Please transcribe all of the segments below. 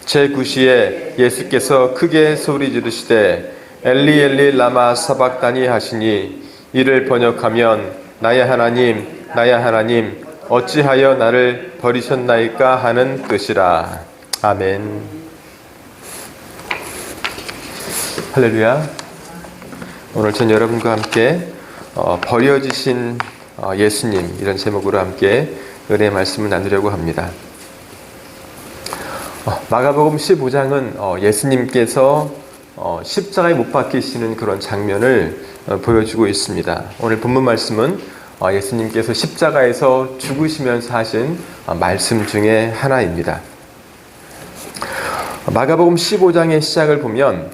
제9시에 예수께서 크게 소리 지르시되 엘리 엘리 라마 사박다니 하시니 이를 번역하면 나의 하나님 나의 하나님 어찌하여 나를 버리셨나이까 하는 뜻이라. 아멘. 할렐루야. 오늘 전 여러분과 함께 버려지신 예수님, 이런 제목으로 함께 은혜의 말씀을 나누려고 합니다. 마가복음 15장은 예수님께서 십자가에 못 박히시는 그런 장면을 보여주고 있습니다. 오늘 본문 말씀은 예수님께서 십자가에서 죽으시면서 하신 말씀 중에 하나입니다. 마가복음 15장의 시작을 보면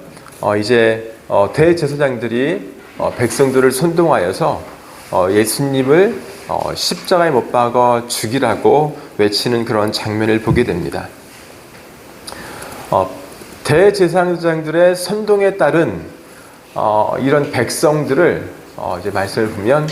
이제 대제사장들이 백성들을 선동하여서 예수님을 십자가에 못 박아 죽이라고 외치는 그런 장면을 보게 됩니다. 대제사장들의 선동에 따른 이런 백성들을 이제 말씀을 보면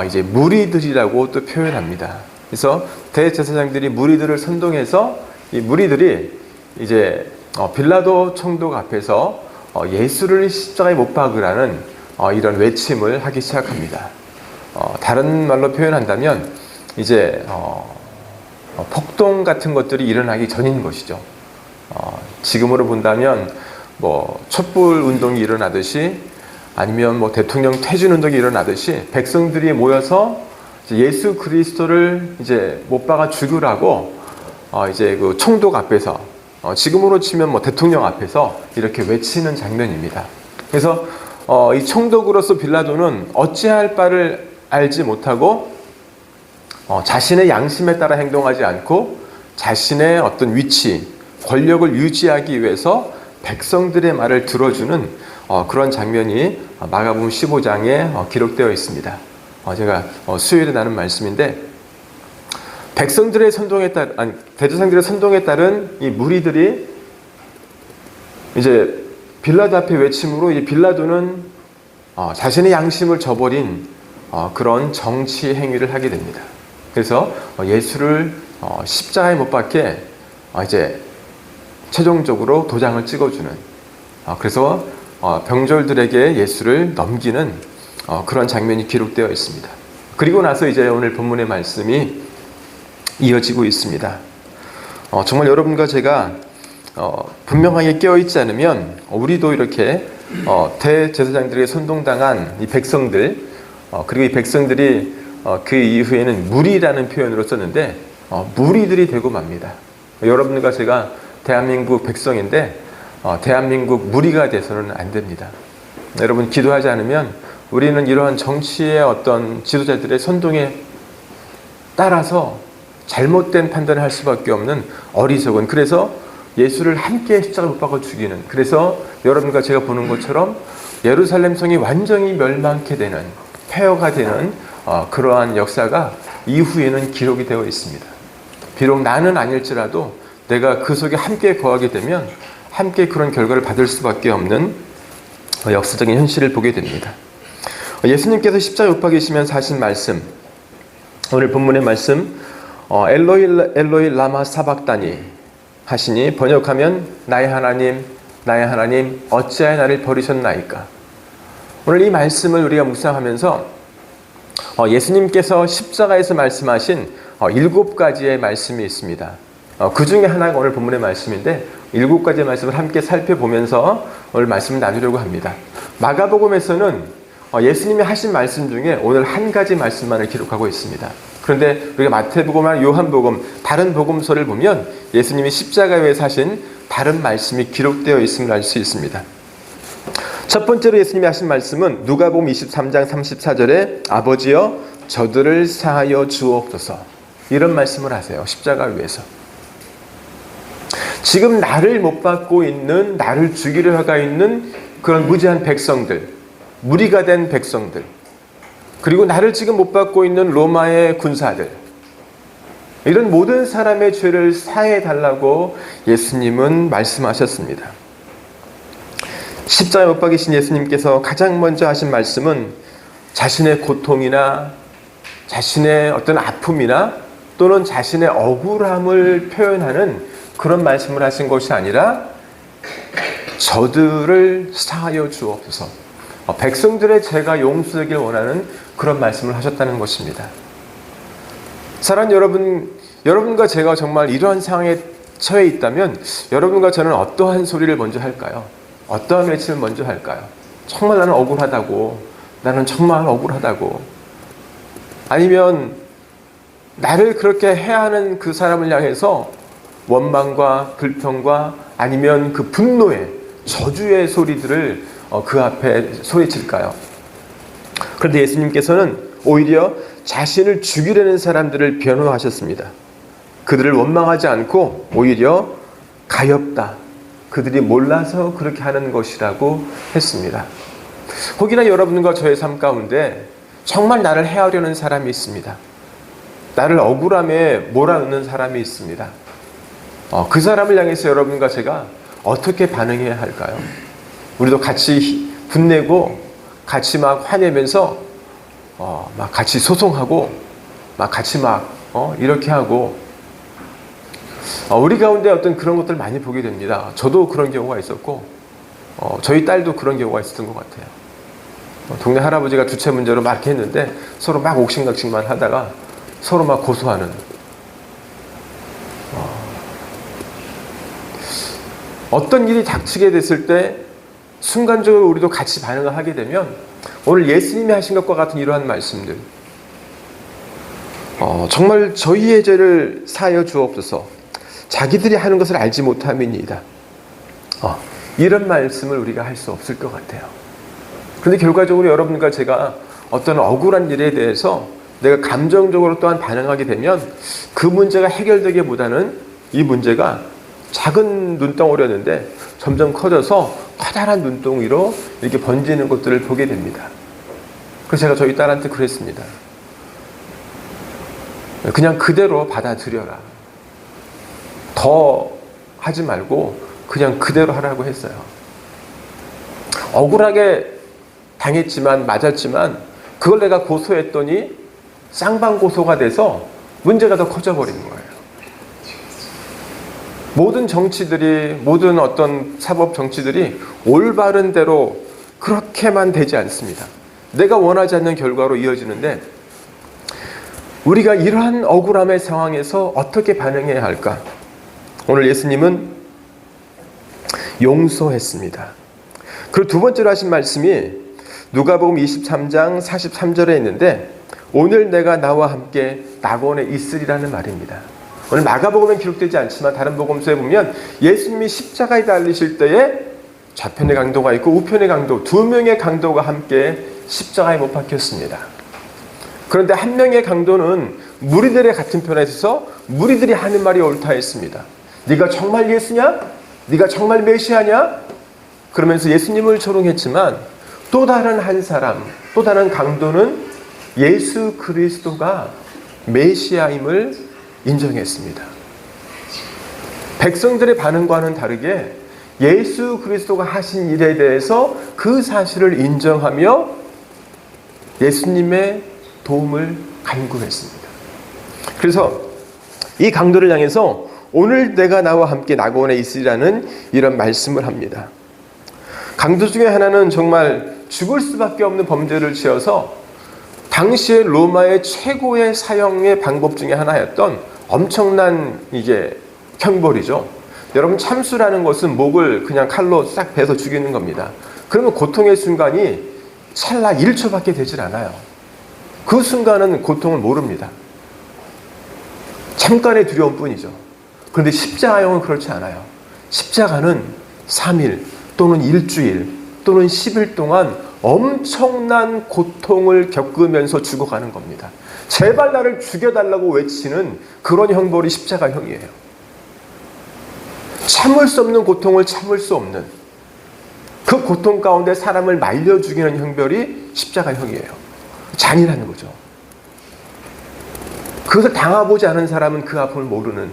이제 무리들이라고 또 표현합니다. 그래서 대제사장들이 무리들을 선동해서 이 무리들이 이제 빌라도 총독 앞에서 예수를 십자가에 못 박으라는 이런 외침을 하기 시작합니다. 다른 말로 표현한다면 이제 폭동 같은 것들이 일어나기 전인 것이죠. 지금으로 본다면 뭐 촛불 운동이 일어나듯이 아니면 뭐 대통령 퇴진 운동이 일어나듯이 백성들이 모여서 예수 그리스도를 이제 못 박아 죽으라고 이제 그 총독 앞에서 지금으로 치면 뭐 대통령 앞에서 이렇게 외치는 장면입니다. 그래서 이 총독으로서 빌라도는 어찌할 바를 알지 못하고 자신의 양심에 따라 행동하지 않고 자신의 어떤 위치, 권력을 유지하기 위해서 백성들의 말을 들어주는 그런 장면이 마가복음 15장에 기록되어 있습니다. 제가 수요일에 나눈 말씀인데 백성들의 선동에 따른 대제사장들의 선동에 따른 이 무리들이 이제 빌라도 앞에 외침으로 이 빌라도는 자신의 양심을 저버린 그런 정치 행위를 하게 됩니다. 그래서 예수를 십자가에 못 박게 이제 최종적으로 도장을 찍어주는 그래서 병졸들에게 예수를 넘기는 그런 장면이 기록되어 있습니다. 그리고 나서 이제 오늘 본문의 말씀이 이어지고 있습니다. 정말 여러분과 제가 분명하게 깨어있지 않으면 우리도 이렇게 대제사장들에게 선동당한 이 백성들 그리고 이 백성들이 그 이후에는 무리라는 표현으로 썼는데 무리들이 되고 맙니다. 여러분과 제가 대한민국 백성인데 대한민국 무리가 돼서는 안 됩니다. 여러분 기도하지 않으면 우리는 이러한 정치의 어떤 지도자들의 선동에 따라서 잘못된 판단을 할 수밖에 없는 어리석은, 그래서 예수를 함께 십자가에 못 박아 죽이는, 그래서 여러분과 제가 보는 것처럼 예루살렘 성이 완전히 멸망케 되는, 폐허가 되는 그러한 역사가 이후에는 기록이 되어 있습니다. 비록 나는 아닐지라도 내가 그 속에 함께 거하게 되면 함께 그런 결과를 받을 수밖에 없는 역사적인 현실을 보게 됩니다. 예수님께서 십자가에 못 박히시면서 하신 말씀, 오늘 본문의 말씀 엘로이 엘로이 라마 사박다니 하시니 번역하면 나의 하나님 나의 하나님 어찌하여 나를 버리셨나이까. 오늘 이 말씀을 우리가 묵상하면서 예수님께서 십자가에서 말씀하신 7가지의 말씀이 있습니다. 그 중에 하나가 오늘 본문의 말씀인데 7가지의 말씀을 함께 살펴보면서 오늘 말씀을 나누려고 합니다. 마가복음에서는 예수님이 하신 말씀 중에 오늘 한 가지 말씀만을 기록하고 있습니다. 그런데 우리가 마태복음이나 요한복음 다른 복음서를 보면 예수님이 십자가에 위해서 하신 다른 말씀이 기록되어 있음을 알 수 있습니다. 첫 번째로 예수님이 하신 말씀은 누가복음 23장 34절에 아버지여 저들을 사하여 주옵소서, 이런 말씀을 하세요. 십자가를 위해서. 지금 나를 못 받고 있는, 나를 죽이려 하가 있는 그런 무지한 백성들, 무리가 된 백성들, 그리고 나를 지금 못 받고 있는 로마의 군사들, 이런 모든 사람의 죄를 사해 달라고 예수님은 말씀하셨습니다. 십자가에 못 박이신 예수님께서 가장 먼저 하신 말씀은 자신의 고통이나 자신의 어떤 아픔이나 또는 자신의 억울함을 표현하는 그런 말씀을 하신 것이 아니라 저들을 사하여 주옵소서, 백성들의 죄가 용서되길 원하는 그런 말씀을 하셨다는 것입니다. 사랑하는 여러분, 여러분과 제가 정말 이러한 상황에 처해 있다면 여러분과 저는 어떠한 소리를 먼저 할까요? 어떠한 외침을 먼저 할까요? 정말 나는 억울하다고, 나는 정말 억울하다고, 아니면 나를 그렇게 해야 하는 그 사람을 향해서 원망과 불평과 아니면 그 분노의 저주의 소리들을 그 앞에 소리칠까요? 그런데 예수님께서는 오히려 자신을 죽이려는 사람들을 변호하셨습니다. 그들을 원망하지 않고 오히려 가엾다, 그들이 몰라서 그렇게 하는 것이라고 했습니다. 혹이나 여러분과 저의 삶 가운데 정말 나를 해하려는 사람이 있습니다. 나를 억울함에 몰아넣는 사람이 있습니다. 그 사람을 향해서 여러분과 제가 어떻게 반응해야 할까요? 우리도 같이 분내고 같이 막 화내면서 막 같이 소송하고 막 같이 막 이렇게 하고, 우리 가운데 어떤 그런 것들을 많이 보게 됩니다. 저도 그런 경우가 있었고 저희 딸도 그런 경우가 있었던 것 같아요. 동네 할아버지가 주차 문제로 막 이렇게 했는데 서로 막 옥신각신만 하다가 서로 막 고소하는, 어떤 일이 닥치게 됐을 때 순간적으로 우리도 같이 반응을 하게 되면 오늘 예수님이 하신 것과 같은 이러한 말씀들, 정말 저희의 죄를 사하여 주옵소서, 자기들이 하는 것을 알지 못함이니이다, 이런 말씀을 우리가 할 수 없을 것 같아요. 그런데 결과적으로 여러분과 제가 어떤 억울한 일에 대해서 내가 감정적으로 또한 반응하게 되면 그 문제가 해결되기보다는 이 문제가 작은 눈덩어리였는데 점점 커져서 커다란 눈덩이로 이렇게 번지는 것들을 보게 됩니다. 그래서 제가 저희 딸한테 그랬습니다. 그냥 그대로 받아들여라. 더 하지 말고 그냥 그대로 하라고 했어요. 억울하게 당했지만, 맞았지만 그걸 내가 고소했더니 쌍방고소가 돼서 문제가 더 커져버린 거예요. 모든 정치들이, 모든 어떤 사법 정치들이 올바른 대로 그렇게만 되지 않습니다. 내가 원하지 않는 결과로 이어지는데 우리가 이러한 억울함의 상황에서 어떻게 반응해야 할까? 오늘 예수님은 용서했습니다. 그리고 두 번째로 하신 말씀이 누가복음 23장 43절에 있는데 오늘 내가 나와 함께 낙원에 있으리라는 말입니다. 오늘 마가복음엔 기록되지 않지만 다른 복음서에 보면 예수님이 십자가에 달리실 때에 좌편의 강도가 있고 우편의 강도, 두 명의 강도가 함께 십자가에 못 박혔습니다. 그런데 한 명의 강도는 무리들의 같은 편에 있어서 무리들이 하는 말이 옳다 했습니다. 네가 정말 예수냐? 네가 정말 메시아냐? 그러면서 예수님을 조롱했지만 또 다른 한 사람, 또 다른 강도는 예수 그리스도가 메시아임을 인정했습니다. 백성들의 반응과는 다르게 예수 그리스도가 하신 일에 대해서 그 사실을 인정하며 예수님의 도움을 간구했습니다. 그래서 이 강도를 향해서 오늘 내가 나와 함께 낙원에 있으리라는 이런 말씀을 합니다. 강도 중에 하나는 정말 죽을 수밖에 없는 범죄를 지어서 당시의 로마의 최고의 사형의 방법 중에 하나였던 엄청난 이게 형벌이죠. 여러분, 참수라는 것은 목을 그냥 칼로 싹 베서 죽이는 겁니다. 그러면 고통의 순간이 찰나 1초밖에 되질 않아요. 그 순간은 고통을 모릅니다. 잠깐의 두려움 뿐이죠. 그런데 십자가형은 그렇지 않아요. 십자가는 3일 또는 일주일 또는 10일 동안 엄청난 고통을 겪으면서 죽어가는 겁니다. 제발 나를 죽여달라고 외치는 그런 형벌이 십자가형이에요. 참을 수 없는 고통을 참을 수 없는 그 고통 가운데 사람을 말려 죽이는 형벌이 십자가형이에요. 잔인한 거죠. 그것을 당해보지 않은 사람은 그 아픔을 모르는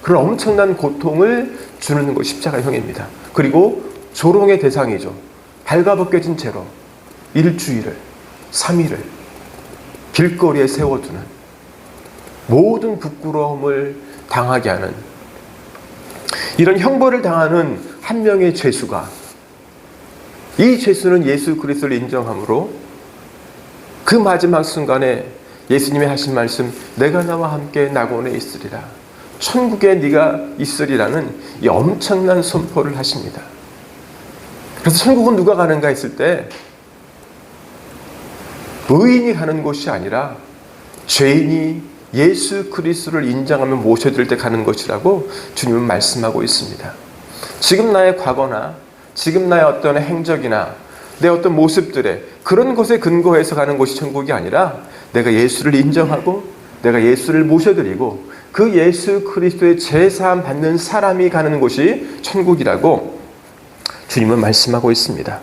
그런 엄청난 고통을 주는 것이 십자가형입니다. 그리고 조롱의 대상이죠. 발가벗겨진 채로 일주일을, 3일을 길거리에 세워두는, 모든 부끄러움을 당하게 하는 이런 형벌을 당하는 한 명의 죄수가, 이 죄수는 예수 그리스도를 인정함으로 그 마지막 순간에 예수님이 하신 말씀, 내가 나와 함께 낙원에 있으리라, 천국에 네가 있으리라는 이 엄청난 선포를 하십니다. 그래서 천국은 누가 가는가 했을 때 의인이 가는 곳이 아니라 죄인이 예수 그리스도를 인정하며 모셔들 때 가는 것이라고 주님은 말씀하고 있습니다. 지금 나의 과거나 지금 나의 어떤 행적이나 내 어떤 모습들에 그런 것에 근거해서 가는 곳이 천국이 아니라 내가 예수를 인정하고 내가 예수를 모셔드리고 그 예수 그리스도의 제사함 받는 사람이 가는 곳이 천국이라고 주님은 말씀하고 있습니다.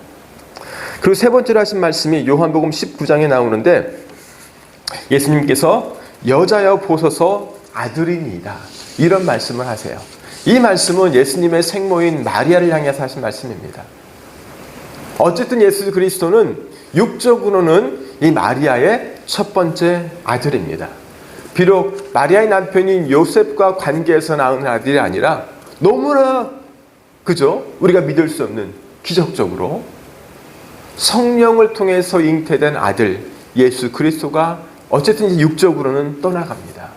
그리고 세 번째로 하신 말씀이 요한복음 19장에 나오는데, 예수님께서 여자여 보소서 아들이니이다, 이런 말씀을 하세요. 이 말씀은 예수님의 생모인 마리아를 향해서 하신 말씀입니다. 어쨌든 예수 그리스도는 육적으로는 이 마리아의 첫 번째 아들입니다. 비록 마리아의 남편인 요셉과 관계에서 낳은 아들이 아니라 너무나 그죠? 우리가 믿을 수 없는 기적적으로 성령을 통해서 잉태된 아들 예수 그리스도가 어쨌든 이제 육적으로는 떠나갑니다.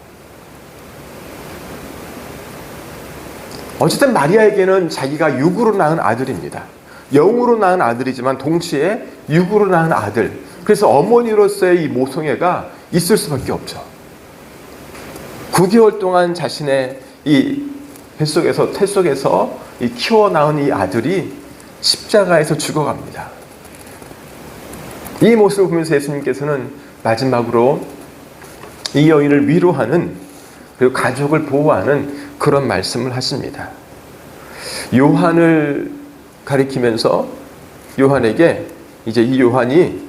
어쨌든 마리아에게는 자기가 육으로 낳은 아들입니다. 영으로 낳은 아들이지만 동시에 육으로 낳은 아들. 그래서 어머니로서의 이 모성애가 있을 수밖에 없죠. 9개월 동안 자신의 이 뱃속에서 태속에서 이 키워 낳은 이 아들이 십자가에서 죽어갑니다. 이 모습을 보면서 예수님께서는 마지막으로 이 여인을 위로하는, 그리고 가족을 보호하는 그런 말씀을 하십니다. 요한을 가리키면서 요한에게 이제 이 요한이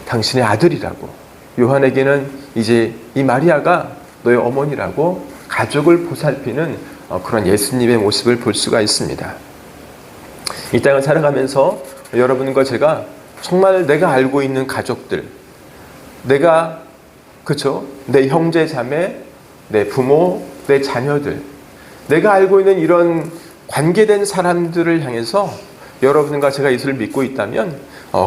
당신의 아들이라고, 요한에게는 이제 이 마리아가 너의 어머니라고 가족을 보살피는 그런 예수님의 모습을 볼 수가 있습니다. 이 땅을 살아가면서 여러분과 제가 정말 내가 알고 있는 가족들, 내가 그렇죠? 내 형제 자매, 내 부모, 내 자녀들, 내가 알고 있는 이런 관계된 사람들을 향해서 여러분과 제가 예수를 믿고 있다면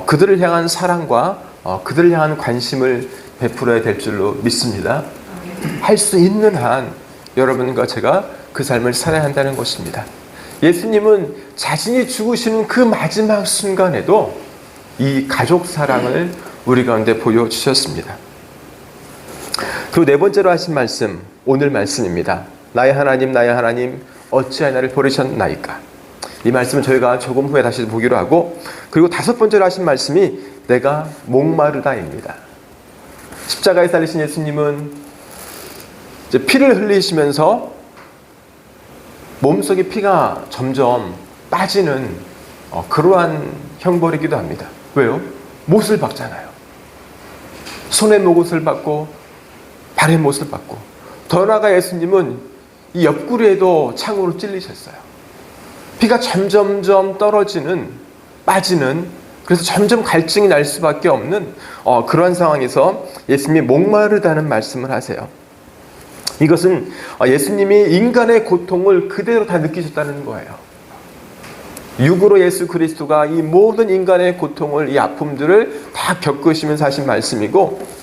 그들을 향한 사랑과 그들을 향한 관심을 베풀어야 될 줄로 믿습니다. 할 수 있는 한 여러분과 제가 그 삶을 살아야 한다는 것입니다. 예수님은 자신이 죽으시는 그 마지막 순간에도 이 가족 사랑을 우리 가운데 보여주셨습니다. 그리고 네 번째로 하신 말씀, 오늘 말씀입니다. 나의 하나님, 나의 하나님, 어찌하여 나를 버리셨나이까. 이 말씀은 저희가 조금 후에 다시 보기로 하고, 그리고 다섯 번째로 하신 말씀이 내가 목마르다입니다. 십자가에 달리신 예수님은 이제 피를 흘리시면서 몸속에 피가 점점 빠지는 그러한 형벌이기도 합니다. 왜요? 못을 박잖아요. 손에 목옷을 받고 발에 못을 받고, 더 나아가 예수님은 이 옆구리에도 창으로 찔리셨어요. 피가 점점점 떨어지는, 빠지는, 그래서 점점 갈증이 날 수밖에 없는 그런 상황에서 예수님이 목마르다는 말씀을 하세요. 이것은 예수님이 인간의 고통을 그대로 다 느끼셨다는 거예요. 육으로 예수 그리스도가 이 모든 인간의 고통을, 이 아픔들을 다 겪으시면서 하신 말씀이고,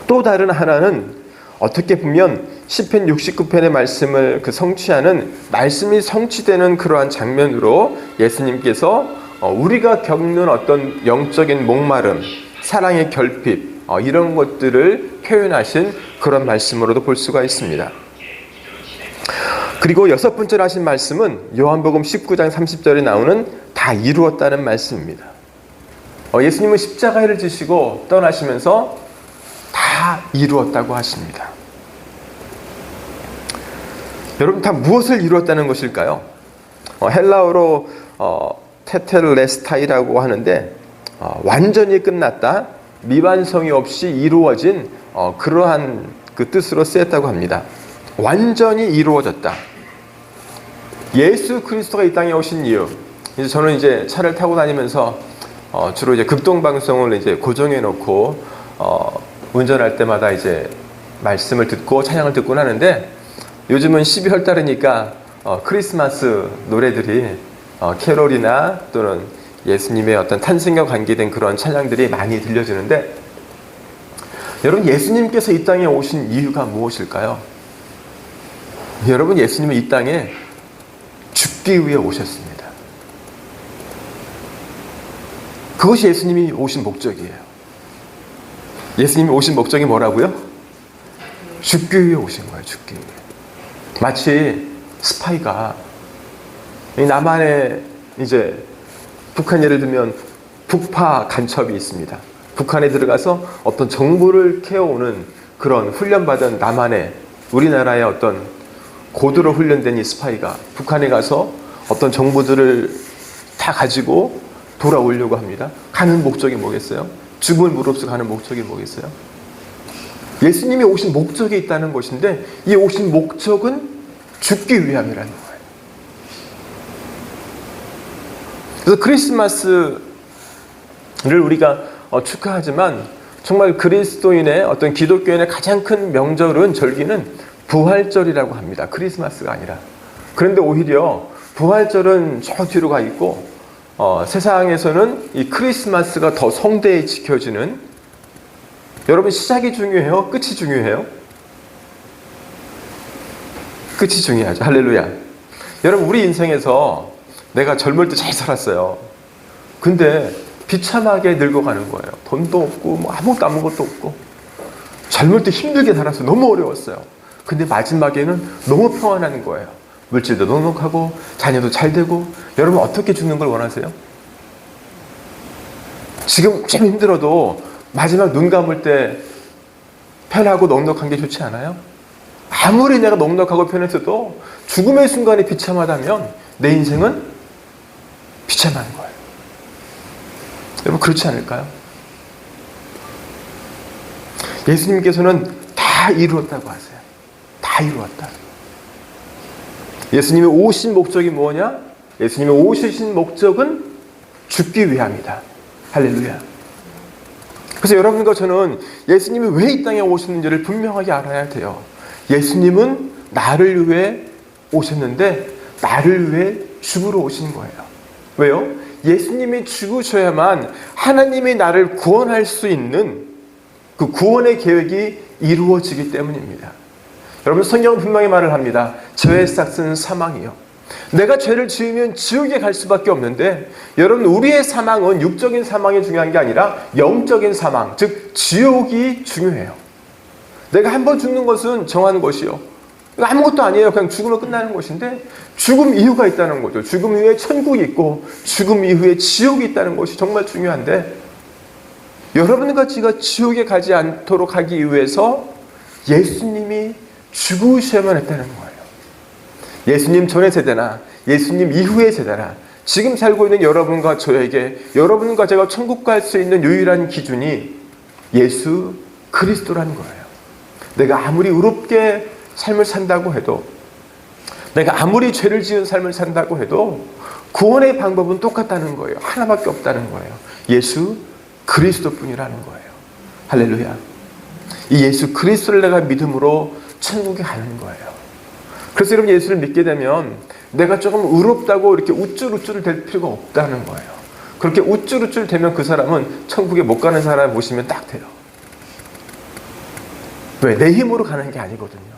또 다른 하나는 어떻게 보면 시편 69편의 말씀을 성취하는, 말씀이 성취되는 그러한 장면으로 예수님께서 우리가 겪는 어떤 영적인 목마름, 사랑의 결핍, 이런 것들을 표현하신 그런 말씀으로도 볼 수가 있습니다. 그리고 여섯 번째로 하신 말씀은 요한복음 19장 30절에 나오는 다 이루었다는 말씀입니다. 예수님은 십자가를 지시고 떠나시면서 다 이루었다고 하십니다. 여러분, 다 무엇을 이루었다는 것일까요? 헬라어로 테텔레스타이라고 하는데 완전히 끝났다, 미완성이 없이 이루어진 그러한 그 뜻으로 쓰였다고 합니다. 완전히 이루어졌다. 예수 그리스도가 이 땅에 오신 이유, 이제 저는 이제 차를 타고 다니면서 주로 이제 급동 방송을 이제 고정해 놓고 운전할 때마다 이제 말씀을 듣고 찬양을 듣곤 하는데, 요즘은 12월 달이니까 크리스마스 노래들이 캐롤이나 또는 예수님의 어떤 탄생과 관계된 그런 찬양들이 많이 들려지는데, 여러분, 예수님께서 이 땅에 오신 이유가 무엇일까요? 여러분, 예수님은 이 땅에 죽기 위해 오셨습니다. 그것이 예수님이 오신 목적이에요. 예수님이 오신 목적이 뭐라고요? 죽기 위해 오신 거예요. 죽기 위해. 마치 스파이가 남한에 이제 북한, 예를 들면 북파 간첩이 있습니다. 북한에 들어가서 어떤 정보를 캐오는 그런 훈련받은 남한의, 우리나라의 어떤 고도로 훈련된 이 스파이가 북한에 가서 어떤 정보들을 다 가지고 돌아오려고 합니다. 가는 목적이 뭐겠어요? 죽음을 무릅쓰고 가는 목적이 뭐겠어요? 예수님이 오신 목적이 있다는 것인데, 이 오신 목적은 죽기 위함이라는 거예요. 그래서 크리스마스를 우리가 축하하지만, 정말 그리스도인의 어떤 기독교인의 가장 큰 명절은, 절기는 부활절이라고 합니다. 크리스마스가 아니라. 그런데 오히려 부활절은 저 뒤로 가 있고, 세상에서는 이 크리스마스가 더 성대히 지켜지는, 여러분, 시작이 중요해요? 끝이 중요해요? 끝이 중요하죠. 할렐루야. 여러분, 우리 인생에서 내가 젊을 때 잘 살았어요. 근데 비참하게 늙어가는 거예요. 돈도 없고 뭐 아무것도 없고, 젊을 때 힘들게 살았어요. 너무 어려웠어요. 근데 마지막에는 너무 평안한 거예요. 물질도 넉넉하고 자녀도 잘 되고. 여러분, 어떻게 죽는 걸 원하세요? 지금 좀 힘들어도 마지막 눈 감을 때 편하고 넉넉한 게 좋지 않아요? 아무리 내가 넉넉하고 편했어도 죽음의 순간이 비참하다면 내 인생은 비참한 거예요. 여러분, 그렇지 않을까요? 예수님께서는 다 이루었다고 하세요. 다 이루었다. 예수님이 오신 목적이 뭐냐? 예수님이 오신 목적은 죽기 위함이다. 할렐루야. 그래서 여러분과 저는 예수님이 왜 이 땅에 오셨는지를 분명하게 알아야 돼요. 예수님은 나를 위해 오셨는데, 나를 위해 죽으러 오신 거예요. 왜요? 예수님이 죽으셔야만 하나님이 나를 구원할 수 있는 그 구원의 계획이 이루어지기 때문입니다. 여러분, 성경은 분명히 말을 합니다. 죄의 싹은 사망이요. 내가 죄를 지으면 지옥에 갈 수밖에 없는데, 여러분, 우리의 사망은 육적인 사망이 중요한 게 아니라 영적인 사망, 즉 지옥이 중요해요. 내가 한 번 죽는 것은 정한 것이요. 아무것도 아니에요. 그냥 죽으면 끝나는 것인데, 죽음 이후가 있다는 거죠. 죽음 이후에 천국이 있고 죽음 이후에 지옥이 있다는 것이 정말 중요한데, 여러분과 제가 지옥에 가지 않도록 하기 위해서 예수님이 죽으셔야만 했다는 거예요. 예수님 전의 세대나 예수님 이후의 세대나 지금 살고 있는 여러분과 저에게, 여러분과 제가 천국 갈 수 있는 유일한 기준이 예수 그리스도라는 거예요. 내가 아무리 의롭게 삶을 산다고 해도, 내가 아무리 죄를 지은 삶을 산다고 해도 구원의 방법은 똑같다는 거예요. 하나밖에 없다는 거예요. 예수 그리스도뿐이라는 거예요. 할렐루야. 이 예수 그리스도를 내가 믿음으로 천국에 가는 거예요. 그래서 여러분, 예수를 믿게 되면 내가 조금 의롭다고 이렇게 우쭐우쭐 될 필요가 없다는 거예요. 그렇게 우쭐우쭐 되면 그 사람은 천국에 못 가는 사람 보시면 딱 돼요. 왜? 내 힘으로 가는 게 아니거든요.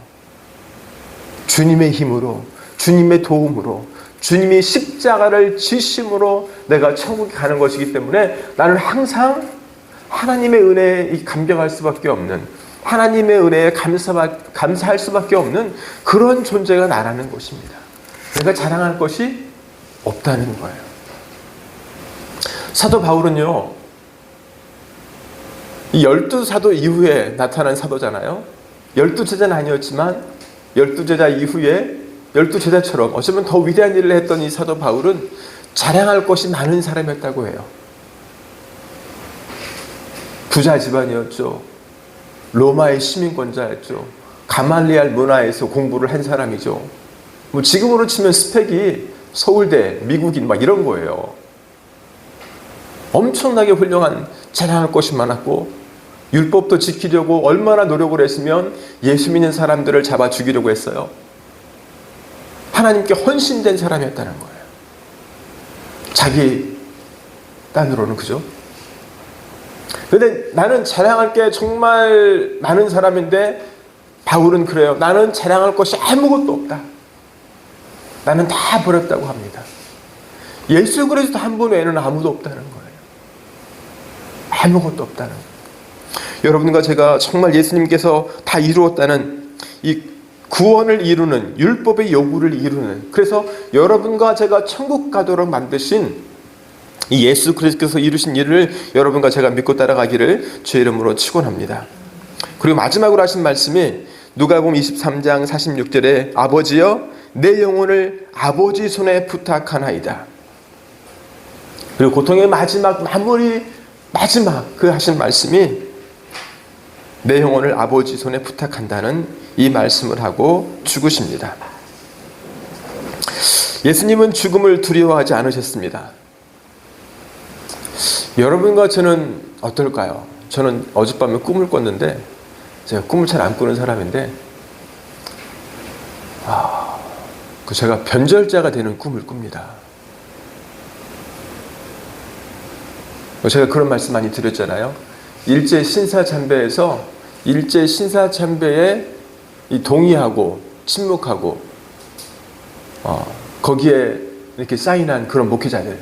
주님의 힘으로, 주님의 도움으로, 주님이 십자가를 지심으로 내가 천국에 가는 것이기 때문에 나는 항상 하나님의 은혜에 감격할 수밖에 없는, 하나님의 은혜에 감사할 수밖에 없는 그런 존재가 나라는 것입니다. 내가 자랑할 것이 없다는 거예요. 사도 바울은요, 이 12사도 이후에 나타난 사도잖아요. 12제자는 아니었지만 12제자 이후에 12제자처럼 어쩌면 더 위대한 일을 했던 이 사도 바울은 자랑할 것이 많은 사람이었다고 해요. 부자 집안이었죠. 로마의 시민권자였죠. 가말리알 문화에서 공부를 한 사람이죠. 뭐 지금으로 치면 스펙이 서울대, 미국인 막 이런 거예요. 엄청나게 훌륭한, 자랑할 것이 많았고, 율법도 지키려고 얼마나 노력을 했으면 예수 믿는 사람들을 잡아 죽이려고 했어요. 하나님께 헌신된 사람이었다는 거예요. 자기 딴으로는, 그죠? 근데 나는 자랑할 게 정말 많은 사람인데 바울은 그래요. 나는 자랑할 것이 아무것도 없다. 나는 다 버렸다고 합니다. 예수 그리스도 한 분 외에는 아무도 없다는 거예요. 아무것도 없다는 거예요. 여러분과 제가 정말 예수님께서 다 이루었다는 이 구원을 이루는, 율법의 요구를 이루는, 그래서 여러분과 제가 천국 가도록 만드신 이 예수 그리스도께서 이루신 일을 여러분과 제가 믿고 따라가기를 주의 이름으로 축원합니다. 그리고 마지막으로 하신 말씀이 누가복음 23장 46절에 아버지여 내 영혼을 아버지 손에 부탁하나이다. 그리고 고통의 마지막 그 하신 말씀이 내 영혼을 아버지 손에 부탁한다는 이 말씀을 하고 죽으십니다. 예수님은 죽음을 두려워하지 않으셨습니다. 여러분과 저는 어떨까요? 저는 어젯밤에 꿈을 꿨는데, 제가 꿈을 잘 안 꾸는 사람인데, 제가 변절자가 되는 꿈을 꿉니다. 제가 그런 말씀 많이 드렸잖아요. 일제 신사참배에서 일제 신사참배에 동의하고 침묵하고 거기에 이렇게 사인한 그런 목회자들,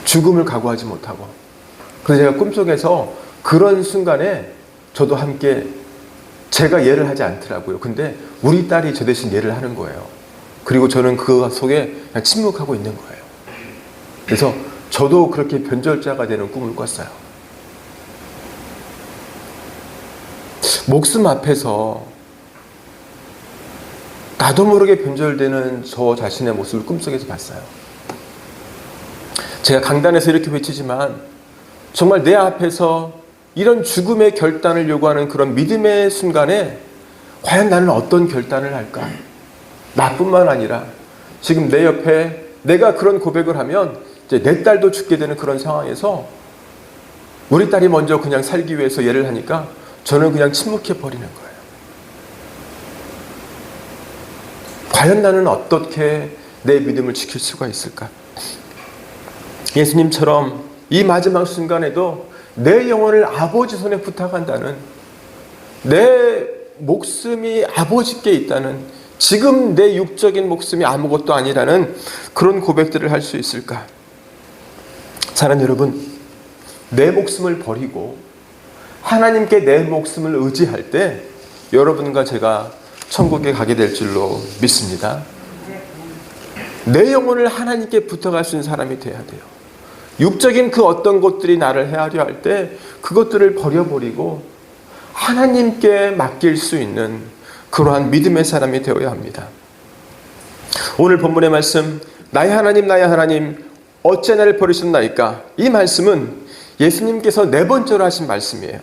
죽음을 각오하지 못하고, 그래서 제가 꿈속에서 그런 순간에 저도 함께, 제가 예를 하지 않더라고요. 근데 우리 딸이 저 대신 예를 하는 거예요. 그리고 저는 그 속에 그냥 침묵하고 있는 거예요. 그래서 저도 그렇게 변절자가 되는 꿈을 꿨어요. 목숨 앞에서 나도 모르게 변절되는 저 자신의 모습을 꿈속에서 봤어요. 제가 강단에서 이렇게 외치지만 정말 내 앞에서 이런 죽음의 결단을 요구하는 그런 믿음의 순간에 과연 나는 어떤 결단을 할까? 나뿐만 아니라 지금 내 옆에 내가 그런 고백을 하면 이제 내 딸도 죽게 되는 그런 상황에서 우리 딸이 먼저 그냥 살기 위해서 예를 하니까 저는 그냥 침묵해 버리는 거예요. 과연 나는 어떻게 내 믿음을 지킬 수가 있을까? 예수님처럼 이 마지막 순간에도 내 영혼을 아버지 손에 부탁한다는, 내 목숨이 아버지께 있다는, 지금 내 육적인 목숨이 아무것도 아니라는 그런 고백들을 할 수 있을까? 사랑하는 여러분, 내 목숨을 버리고 하나님께 내 목숨을 의지할 때 여러분과 제가 천국에 가게 될 줄로 믿습니다. 내 영혼을 하나님께 부탁할 수 있는 사람이 돼야 돼요. 육적인 그 어떤 것들이 나를 헤아려 할 때 그것들을 버려버리고 하나님께 맡길 수 있는 그러한 믿음의 사람이 되어야 합니다. 오늘 본문의 말씀, 나의 하나님 어찌 나를 버리셨나이까? 이 말씀은 예수님께서 네 번째로 하신 말씀이에요.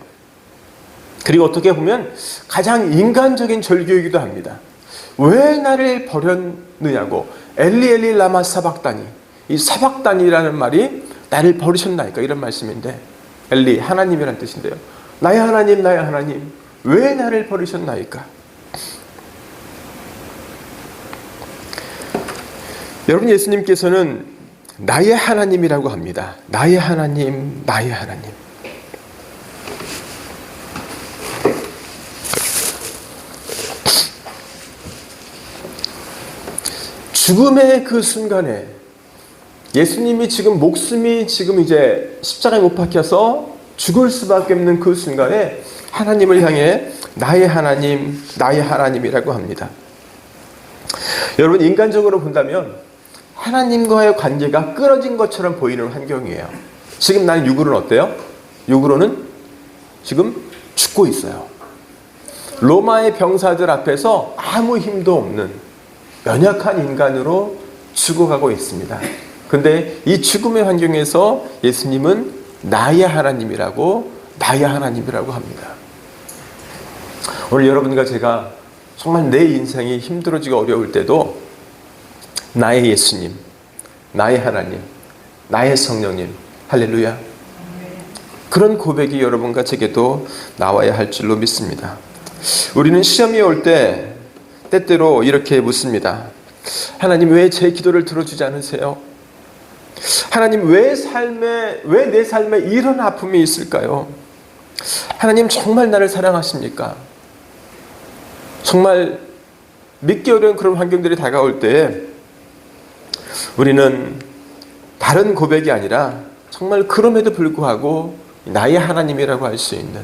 그리고 어떻게 보면 가장 인간적인 절규이기도 합니다. 왜 나를 버렸느냐고, 엘리 엘리 라마 사박다니, 이 사박다니라는 말이 나를 버리셨나이까 이런 말씀인데, 엘리 하나님이란 뜻인데요. 나의 하나님 왜 나를 버리셨나이까? 여러분, 예수님께서는 나의 하나님이라고 합니다. 나의 하나님. 죽음의 그 순간에 예수님이 지금 목숨이 지금 이제 십자가에 못 박혀서 죽을 수밖에 없는 그 순간에 하나님을 향해 나의 하나님이라고 합니다. 여러분, 인간적으로 본다면 하나님과의 관계가 끊어진 것처럼 보이는 환경이에요. 지금 나는 육으로는 어때요? 육으로는 지금 죽고 있어요. 로마의 병사들 앞에서 아무 힘도 없는 연약한 인간으로 죽어가고 있습니다. 근데 이 죽음의 환경에서 예수님은 나의 하나님이라고 합니다. 오늘 여러분과 제가 정말 내 인생이 힘들어지고 어려울 때도 나의 예수님, 나의 하나님, 나의 성령님, 할렐루야, 그런 고백이 여러분과 제게도 나와야 할 줄로 믿습니다. 우리는 시험이 올 때 때때로 이렇게 묻습니다. 하나님 왜 제 기도를 들어주지 않으세요? 하나님 왜 내 삶에 이런 아픔이 있을까요? 하나님 정말 나를 사랑하십니까? 정말 믿기 어려운 그런 환경들이 다가올 때에 우리는 다른 고백이 아니라 정말 그럼에도 불구하고 나의 하나님이라고 할 수 있는,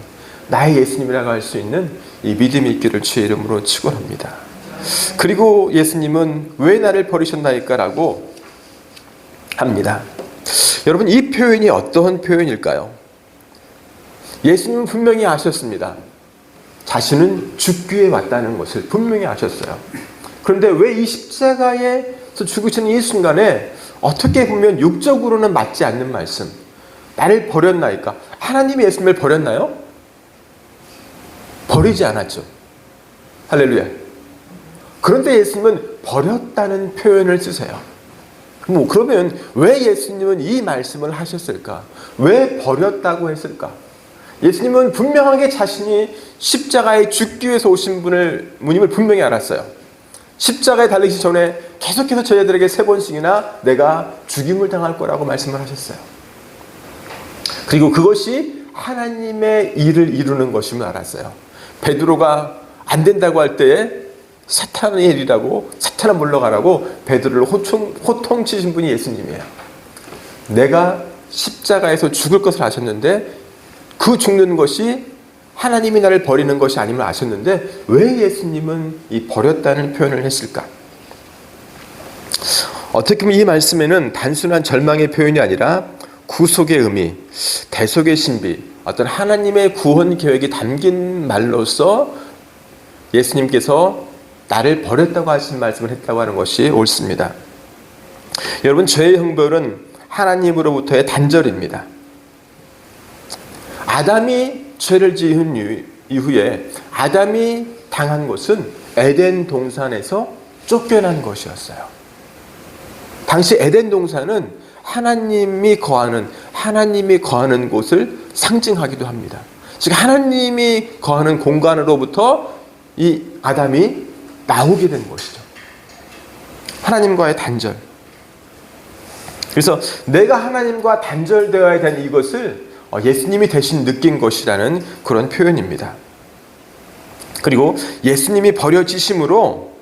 나의 예수님이라고 할 수 있는 이 믿음이 있기를 주의 이름으로 축원합니다. 그리고 예수님은 왜 나를 버리셨나이까 라고 합니다. 여러분, 이 표현이 어떠한 표현일까요? 예수님은 분명히 아셨습니다. 자신은 죽기에 왔다는 것을 분명히 아셨어요. 그런데 왜 이 십자가에서 죽으시는 이 순간에 어떻게 보면 육적으로는 맞지 않는 말씀, 나를 버렸나이까? 하나님이 예수님을 버렸나요? 버리지 않았죠. 할렐루야. 그런데 예수님은 버렸다는 표현을 쓰세요. 그러면 왜 예수님은 이 말씀을 하셨을까? 왜 버렸다고 했을까? 예수님은 분명하게 자신이 십자가에 죽기 위해서 오신 분임을 분명히 알았어요. 십자가에 달리기 전에 계속해서 저희들에게 3번씩이나 내가 죽임을 당할 거라고 말씀을 하셨어요. 그리고 그것이 하나님의 일을 이루는 것임을 알았어요. 베드로가 안 된다고 할 때에 사탄의 일이라고, 사탄을 물러가라고 베드로를 호통치신 분이 예수님이에요. 내가 십자가에서 죽을 것을 아셨는데 그 죽는 것이 하나님이 나를 버리는 것이 아님을 아셨는데 왜 예수님은 이 버렸다는 표현을 했을까? 어떻게 보면 이 말씀에는 단순한 절망의 표현이 아니라 구속의 의미, 대속의 신비, 어떤 하나님의 구원 계획이 담긴 말로서 예수님께서 나를 버렸다고 하신 말씀을 했다고 하는 것이 옳습니다. 여러분, 죄의 형벌은 하나님으로부터의 단절입니다. 아담이 죄를 지은 이후에 아담이 당한 것은 에덴 동산에서 쫓겨난 것이었어요. 당시 에덴 동산은 하나님이 거하는 곳을 상징하기도 합니다. 즉 하나님이 거하는 공간으로부터 이 아담이 나오게 된 것이죠. 하나님과의 단절. 그래서 내가 하나님과 단절되어야 되는 이것을 예수님이 대신 느낀 것이라는 그런 표현입니다. 그리고 예수님이 버려지심으로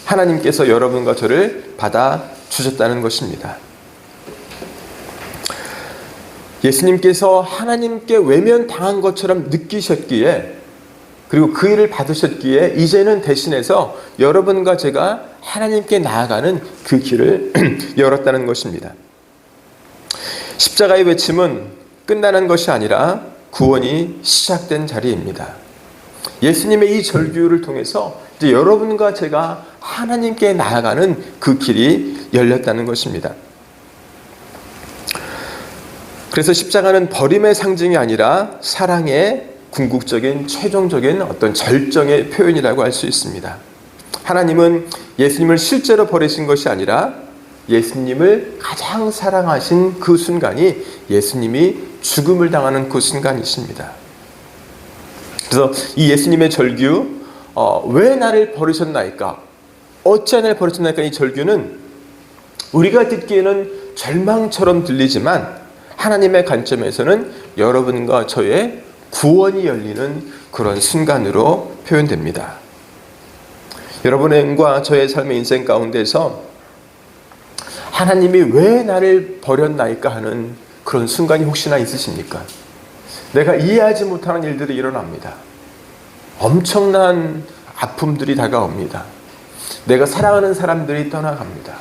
하나님께서 여러분과 저를 받아주셨다는 것입니다. 예수님께서 하나님께 외면당한 것처럼 느끼셨기에, 그리고 그 일을 받으셨기에 이제는 대신해서 여러분과 제가 하나님께 나아가는 그 길을 열었다는 것입니다. 십자가의 외침은 끝나는 것이 아니라 구원이 시작된 자리입니다. 예수님의 이 절규를 통해서 이제 여러분과 제가 하나님께 나아가는 그 길이 열렸다는 것입니다. 그래서 십자가는 버림의 상징이 아니라 사랑의 궁극적인 최종적인 어떤 절정의 표현이라고 할 수 있습니다. 하나님은 예수님을 실제로 버리신 것이 아니라 예수님을 가장 사랑하신 그 순간이 예수님이 죽음을 당하는 그 순간이십니다. 그래서 이 예수님의 절규, 왜 나를 버리셨나이까? 어찌 나를 버리셨나이까? 이 절규는 우리가 듣기에는 절망처럼 들리지만 하나님의 관점에서는 여러분과 저의 구원이 열리는 그런 순간으로 표현됩니다. 여러분과 저의 삶의 인생 가운데서 하나님이 왜 나를 버렸나이까 하는 그런 순간이 혹시나 있으십니까? 내가 이해하지 못하는 일들이 일어납니다. 엄청난 아픔들이 다가옵니다. 내가 사랑하는 사람들이 떠나갑니다.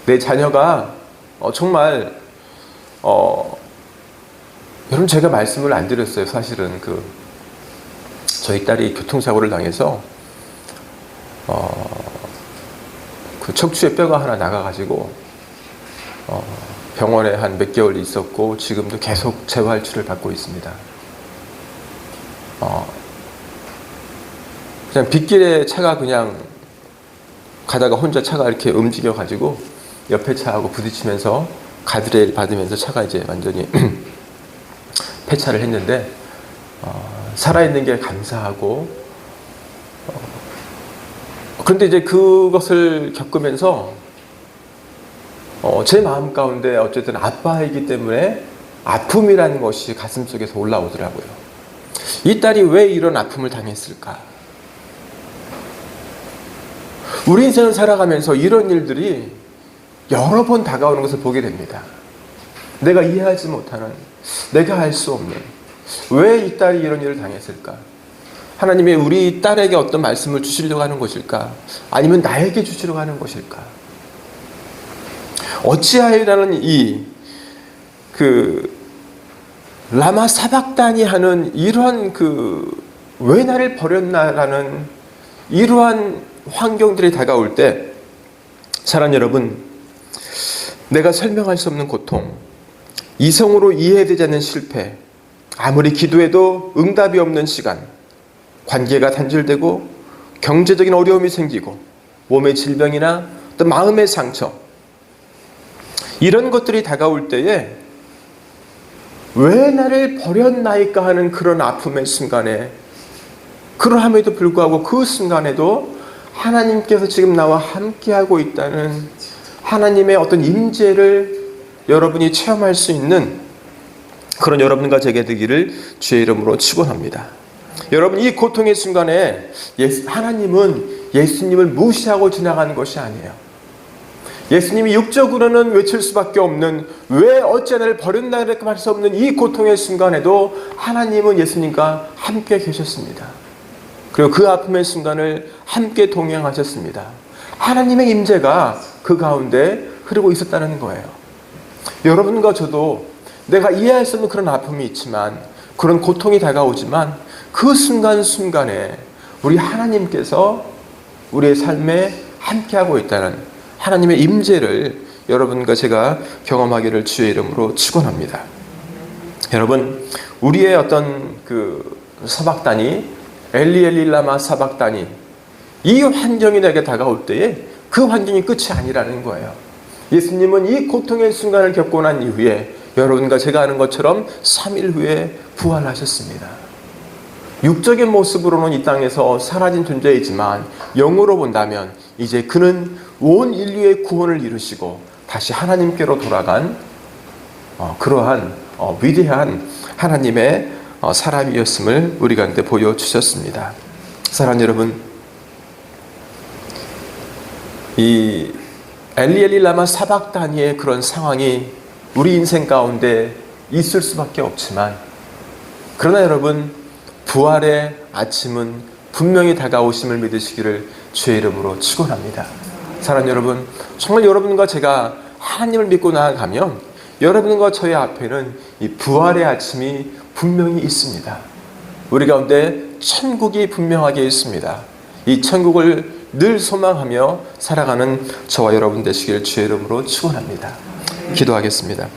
내 자녀가 정말 여러분, 제가 말씀을 안 드렸어요. 사실은 저희 딸이 교통사고를 당해서 그 척추에 뼈가 하나 나가가지고 병원에 한 몇 개월 있었고 지금도 계속 재활 치료를 받고 있습니다. 그냥 빗길에 차가 그냥 가다가 혼자 차가 이렇게 움직여가지고 옆에 차하고 부딪히면서 가드레일 받으면서 차가 이제 완전히 폐차를 했는데 살아있는 게 감사하고 그런데 이제 그것을 겪으면서 제 마음 가운데 어쨌든 아빠이기 때문에 아픔이라는 것이 가슴속에서 올라오더라고요. 이 딸이 왜 이런 아픔을 당했을까? 우리 인생을 살아가면서 이런 일들이 여러 번 다가오는 것을 보게 됩니다. 내가 이해하지 못하는, 내가 알 수 없는, 왜 이 딸이 이런 일을 당했을까? 하나님이 우리 딸에게 어떤 말씀을 주시려고 하는 것일까? 아니면 나에게 주시려고 하는 것일까? 어찌하여라는 라마 사박단이 하는 이러한 왜 나를 버렸나라는 이러한 환경들이 다가올 때, 사랑하는 여러분, 내가 설명할 수 없는 고통, 이성으로 이해되지 않는 실패, 아무리 기도해도 응답이 없는 시간, 관계가 단절되고 경제적인 어려움이 생기고 몸의 질병이나 또 마음의 상처, 이런 것들이 다가올 때에 왜 나를 버렸나이까 하는 그런 아픔의 순간에, 그러함에도 불구하고 그 순간에도 하나님께서 지금 나와 함께하고 있다는 하나님의 어떤 임재를 여러분이 체험할 수 있는 그런 여러분과 제게 되기를 주의 이름으로 축원합니다. 여러분, 이 고통의 순간에 하나님은 예수님을 무시하고 지나가는 것이 아니에요. 예수님이 육적으로는 외칠 수밖에 없는, 왜 어찌 나를 버렸나 이렇게 할 수 없는 이 고통의 순간에도 하나님은 예수님과 함께 계셨습니다. 그리고 그 아픔의 순간을 함께 동행하셨습니다. 하나님의 임재가 그 가운데 흐르고 있었다는 거예요. 여러분과 저도 내가 이해할 수 없는 그런 아픔이 있지만, 그런 고통이 다가오지만, 그 순간순간에 우리 하나님께서 우리의 삶에 함께하고 있다는 하나님의 임재를 여러분과 제가 경험하기를 주의 이름으로 축원합니다. 여러분, 우리의 어떤 사박단이, 엘리 엘리 라마 사박단이, 이 환경이 내게 다가올 때에 그 환경이 끝이 아니라는 거예요. 예수님은 이 고통의 순간을 겪고 난 이후에 여러분과 제가 아는 것처럼 3일 후에 부활하셨습니다. 육적인 모습으로는 이 땅에서 사라진 존재이지만 영으로 본다면 이제 그는 온 인류의 구원을 이루시고 다시 하나님께로 돌아간 그러한 위대한 하나님의 사람이었음을 우리 가운데 보여주셨습니다. 사랑하는 여러분, 이 엘리 엘리 라마 사박다니의 그런 상황이 우리 인생 가운데 있을 수밖에 없지만, 그러나 여러분, 부활의 아침은 분명히 다가오심을 믿으시기를 주의 이름으로 축원합니다. 사랑하는 여러분, 정말 여러분과 제가 하나님을 믿고 나아가면 여러분과 저의 앞에는 이 부활의 아침이 분명히 있습니다. 우리 가운데 천국이 분명하게 있습니다. 이 천국을 늘 소망하며 살아가는 저와 여러분 되시길 주의 이름으로 축원합니다. 기도하겠습니다.